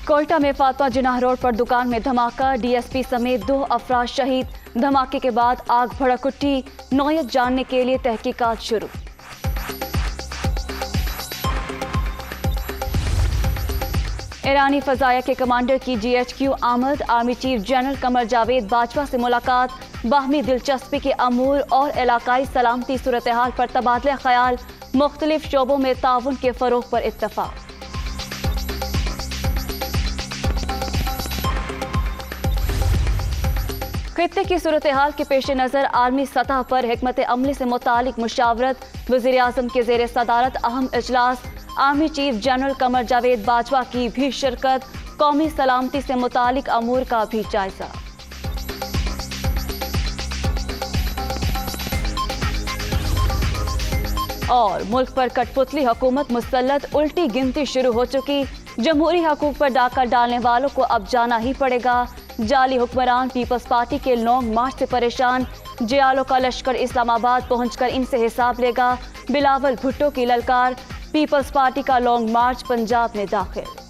कोयटा में फातमा जिनाह रोड पर दुकान में धमाका, डीएसपी समेत 2 अफराद शहीद। धमाके के बाद आग भड़क उठी, नौयत जानने के लिए तहकीकात शुरू। ईरानी फजाया के कमांडर की GHQ आमद, army chief general Qamar Javed Bajwa से मुलाकात, बाहमी दिलचस्पी के अमूर और इलाकाई सलामती सूरत हाल पर तबादला ख्याल, मुख्तलिफ शोबों में ताउन के फरोग पर इत्तफाक। खित्ते की सूरत हाल के पेश नज़र आर्मी सतह पर हिकमत अमली से मुतालिक मुशावरत, वज़ीर आज़म के ज़ेर सदारत अहम इजलास, army chief general Qamar Javed Bajwa की भी शिरकत, कौमी सलामती से मुतालिक अमूर का भी जायजा। और मुल्क पर कठपुतली हुकूमत मुसल्लत, उल्टी गिनती शुरू हो चुकी, जमहूरी हकूक पर डाका डालने वालों को अब जाना ही पड़ेगा। जाली हुक्मरान पीपल्स पार्टी के लॉन्ग मार्च से परेशान, जियालों का लश्कर इस्लामाबाद पहुंचकर इनसे हिसाब लेगा। बिलावल भुट्टो की ललकार, पीपल्स पार्टी का लॉन्ग मार्च पंजाब में दाखिल।